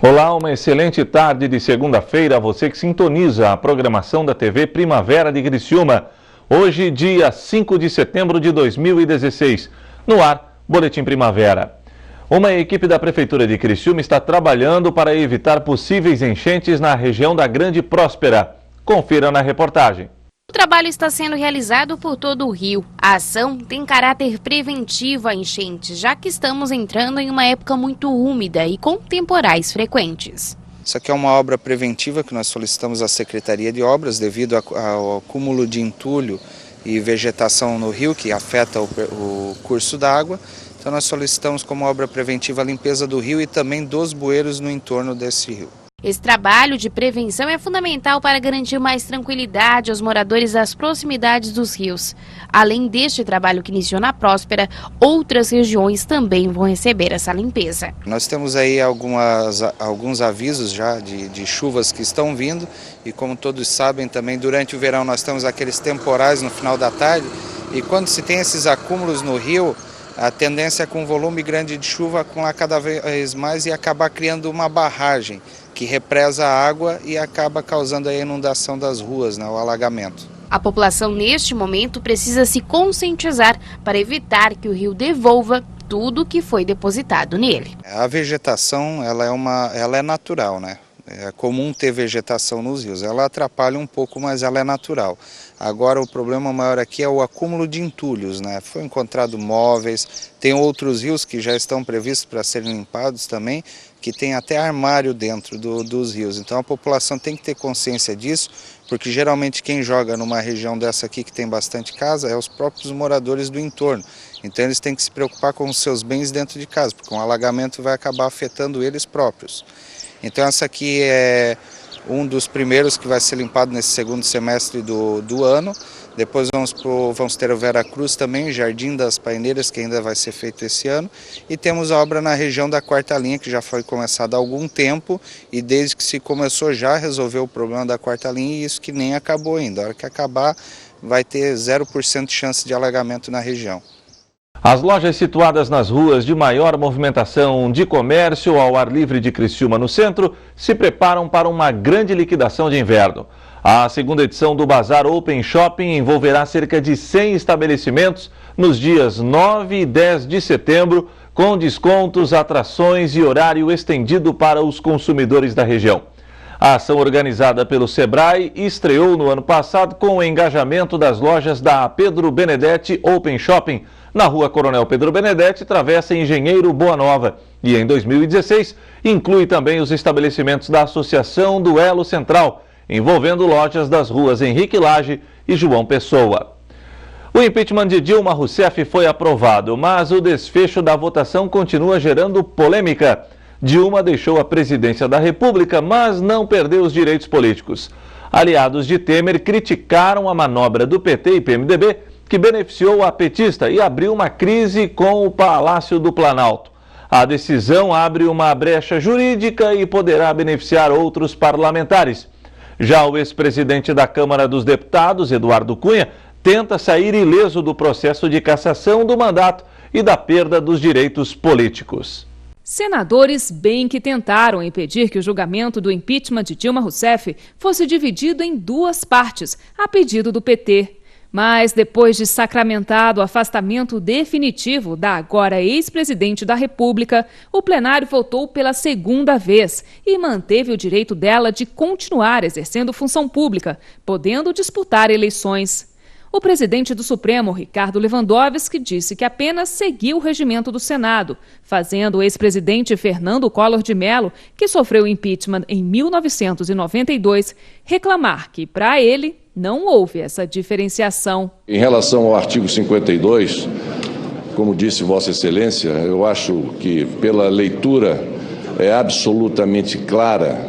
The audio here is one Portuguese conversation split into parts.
Olá, uma excelente tarde de segunda-feira a você que sintoniza a programação da TV Primavera de Criciúma. Hoje, dia 5 de setembro de 2016. No ar, Boletim Primavera. Uma equipe da Prefeitura de Criciúma está trabalhando para evitar possíveis enchentes na região da Grande Próspera. Confira na reportagem. O trabalho está sendo realizado por todo o rio. A ação tem caráter preventivo a enchentes, já que estamos entrando em uma época muito úmida e com temporais frequentes. Isso aqui é uma obra preventiva que nós solicitamos à Secretaria de Obras devido ao acúmulo de entulho e vegetação no rio que afeta o curso da água. Então nós solicitamos como obra preventiva a limpeza do rio e também dos bueiros no entorno desse rio. Esse trabalho de prevenção é fundamental para garantir mais tranquilidade aos moradores das proximidades dos rios. Além deste trabalho que iniciou na Próspera, outras regiões também vão receber essa limpeza. Nós temos aí alguns avisos já de chuvas que estão vindo e, como todos sabem, também durante o verão nós temos aqueles temporais no final da tarde e quando se tem esses acúmulos no rio, a tendência é com um volume grande de chuva acumular cada vez mais e acabar criando uma barragem que represa a água e acaba causando a inundação das ruas, o alagamento. A população neste momento precisa se conscientizar para evitar que o rio devolva tudo que foi depositado nele. A vegetação ela é natural, né? É comum ter vegetação nos rios, ela atrapalha um pouco, mas ela é natural. Agora o problema maior aqui é o acúmulo de entulhos, né? Foi encontrado móveis, tem outros rios que já estão previstos para serem limpados também, que tem até armário dentro dos rios. Então a população tem que ter consciência disso, porque geralmente quem joga numa região dessa aqui que tem bastante casa é os próprios moradores do entorno. Então eles têm que se preocupar com os seus bens dentro de casa, porque um alagamento vai acabar afetando eles próprios. Então essa aqui é um dos primeiros que vai ser limpado nesse segundo semestre do ano. Depois vamos ter o Vera Cruz também, o Jardim das Paineiras, que ainda vai ser feito esse ano. E temos a obra na região da Quarta Linha, que já foi começada há algum tempo. E desde que se começou já resolveu o problema da Quarta Linha e isso que nem acabou ainda. A hora que acabar vai ter 0% de chance de alagamento na região. As lojas situadas nas ruas de maior movimentação de comércio ao ar livre de Criciúma no centro se preparam para uma grande liquidação de inverno. A segunda edição do Bazar Open Shopping envolverá cerca de 100 estabelecimentos nos dias 9 e 10 de setembro, com descontos, atrações e horário estendido para os consumidores da região. A ação organizada pelo Sebrae estreou no ano passado com o engajamento das lojas da Pedro Benedetti Open Shopping, na rua Coronel Pedro Benedetti, travessa Engenheiro Boa Nova. E em 2016, inclui também os estabelecimentos da Associação do Elo Central, envolvendo lojas das ruas Henrique Lage e João Pessoa. O impeachment de Dilma Rousseff foi aprovado, mas o desfecho da votação continua gerando polêmica. Dilma deixou a presidência da República, mas não perdeu os direitos políticos. Aliados de Temer criticaram a manobra do PT e PMDB, que beneficiou a petista e abriu uma crise com o Palácio do Planalto. A decisão abre uma brecha jurídica e poderá beneficiar outros parlamentares. Já o ex-presidente da Câmara dos Deputados, Eduardo Cunha, tenta sair ileso do processo de cassação do mandato e da perda dos direitos políticos. Senadores bem que tentaram impedir que o julgamento do impeachment de Dilma Rousseff fosse dividido em duas partes, a pedido do PT. Mas, depois de sacramentado o afastamento definitivo da agora ex-presidente da República, o plenário votou pela segunda vez e manteve o direito dela de continuar exercendo função pública, podendo disputar eleições. O presidente do Supremo, Ricardo Lewandowski, disse que apenas seguiu o regimento do Senado, fazendo o ex-presidente Fernando Collor de Mello, que sofreu impeachment em 1992, reclamar que, para ele, não houve essa diferenciação. Em relação ao artigo 52, como disse Vossa Excelência, eu acho que pela leitura é absolutamente clara,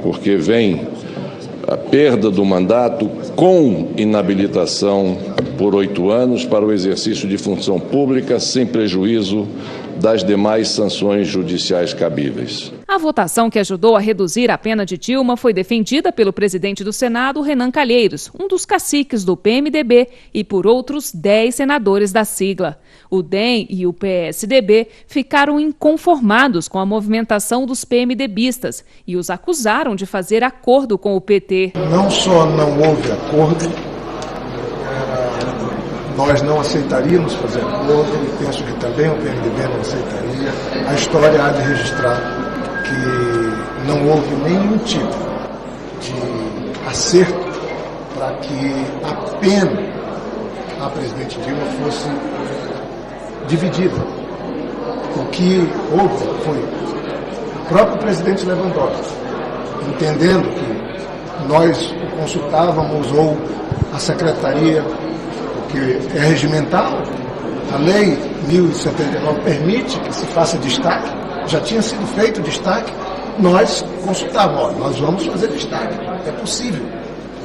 porque vem a perda do mandato com inabilitação por 8 anos para o exercício de função pública, sem prejuízo das demais sanções judiciais cabíveis. A A votação que ajudou a reduzir a pena de Dilma foi defendida pelo presidente do Senado, Renan Calheiros, um dos caciques do PMDB, e por outros 10 senadores da sigla. O DEM e o PSDB ficaram inconformados com a movimentação dos PMDBistas e os acusaram de fazer acordo com o PT. Não só não houve acordo, nós não aceitaríamos fazer acordo, e penso que também o PMDB não aceitaria. A história há de registrar que não houve nenhum tipo de acerto para que a pena à presidente Dilma fosse dividida. O que houve foi o próprio presidente Lewandowski, entendendo que nós o consultávamos ou a secretaria, porque é regimental, a lei 1079 permite que se faça destaque, já tinha sido feito destaque, nós consultávamos, nós vamos fazer destaque, é possível.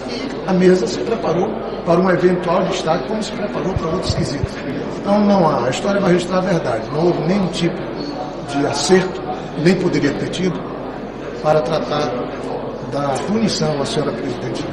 E a mesa se preparou para um eventual destaque, como se preparou para outros quesitos. Então não há, a história vai registrar a verdade, não houve nenhum tipo de acerto, nem poderia ter tido, para tratar da punição à senhora presidente.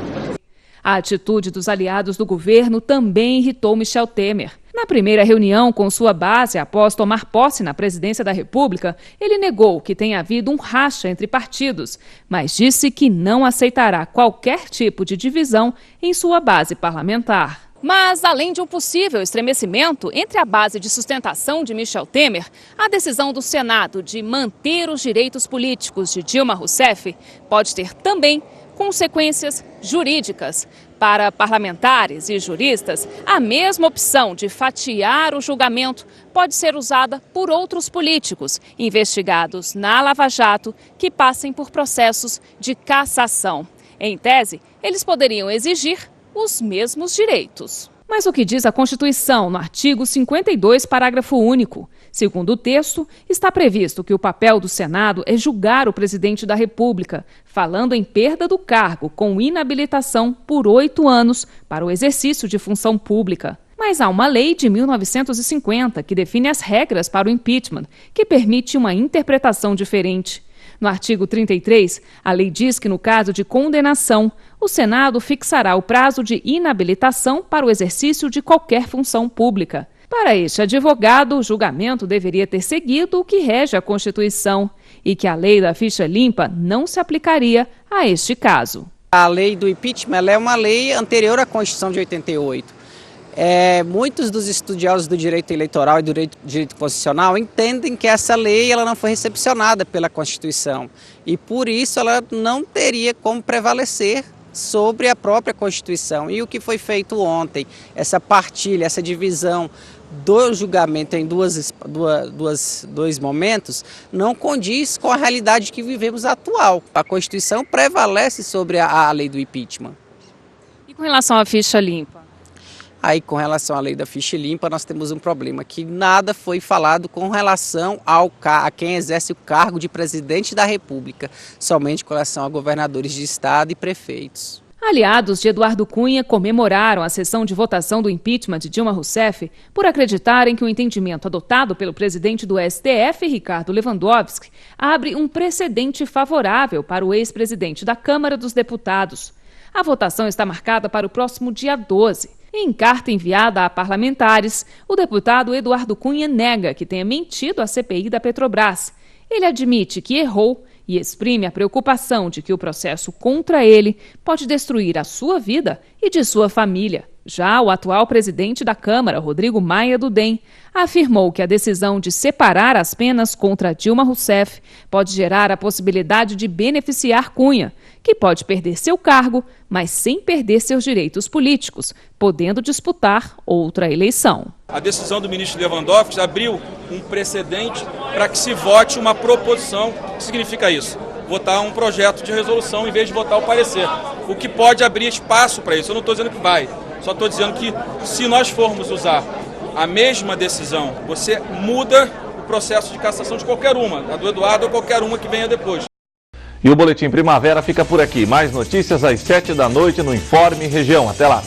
A atitude dos aliados do governo também irritou Michel Temer. Na primeira reunião com sua base após tomar posse na presidência da República, ele negou que tenha havido um racha entre partidos, mas disse que não aceitará qualquer tipo de divisão em sua base parlamentar. Mas, além de um possível estremecimento entre a base de sustentação de Michel Temer, a decisão do Senado de manter os direitos políticos de Dilma Rousseff pode ter também consequências jurídicas. Para parlamentares e juristas, a mesma opção de fatiar o julgamento pode ser usada por outros políticos investigados na Lava Jato que passem por processos de cassação. Em tese, eles poderiam exigir os mesmos direitos. Mas o que diz a Constituição no artigo 52, parágrafo único? Segundo o texto, está previsto que o papel do Senado é julgar o presidente da República, falando em perda do cargo com inabilitação por 8 anos para o exercício de função pública. Mas há uma lei de 1950 que define as regras para o impeachment, que permite uma interpretação diferente. No artigo 33, a lei diz que no caso de condenação, o Senado fixará o prazo de inabilitação para o exercício de qualquer função pública. Para este advogado, o julgamento deveria ter seguido o que rege a Constituição e que a lei da ficha limpa não se aplicaria a este caso. A lei do impeachment ela é uma lei anterior à Constituição de 88. Muitos dos estudiosos do direito eleitoral e do direito constitucional entendem que essa lei ela não foi recepcionada pela Constituição e por isso ela não teria como prevalecer sobre a própria Constituição. E o que foi feito ontem, essa partilha, essa divisão do julgamento em dois momentos, não condiz com a realidade que vivemos atual. A Constituição prevalece sobre a lei do impeachment. E com relação à ficha limpa? Aí, com relação à lei da ficha limpa, nós temos um problema, que nada foi falado com relação a quem exerce o cargo de presidente da República, somente com relação a governadores de estado e prefeitos. Aliados de Eduardo Cunha comemoraram a sessão de votação do impeachment de Dilma Rousseff por acreditarem que o entendimento adotado pelo presidente do STF, Ricardo Lewandowski, abre um precedente favorável para o ex-presidente da Câmara dos Deputados. A votação está marcada para o próximo dia 12. Em carta enviada a parlamentares, o deputado Eduardo Cunha nega que tenha mentido à CPI da Petrobras. Ele admite que errou e exprime a preocupação de que o processo contra ele pode destruir a sua vida e de sua família. Já o atual presidente da Câmara, Rodrigo Maia do DEM, afirmou que a decisão de separar as penas contra Dilma Rousseff pode gerar a possibilidade de beneficiar Cunha, que pode perder seu cargo, mas sem perder seus direitos políticos, podendo disputar outra eleição. A decisão do ministro Lewandowski abriu um precedente para que se vote uma proposição. O que significa isso? Votar um projeto de resolução em vez de votar o parecer. O que pode abrir espaço para isso. Eu não estou dizendo que vai, só estou dizendo que se nós formos usar a mesma decisão, você muda o processo de cassação de qualquer uma, a do Eduardo ou qualquer uma que venha depois. E o Boletim Primavera fica por aqui. Mais notícias às 7 da noite no Informe Região. Até lá!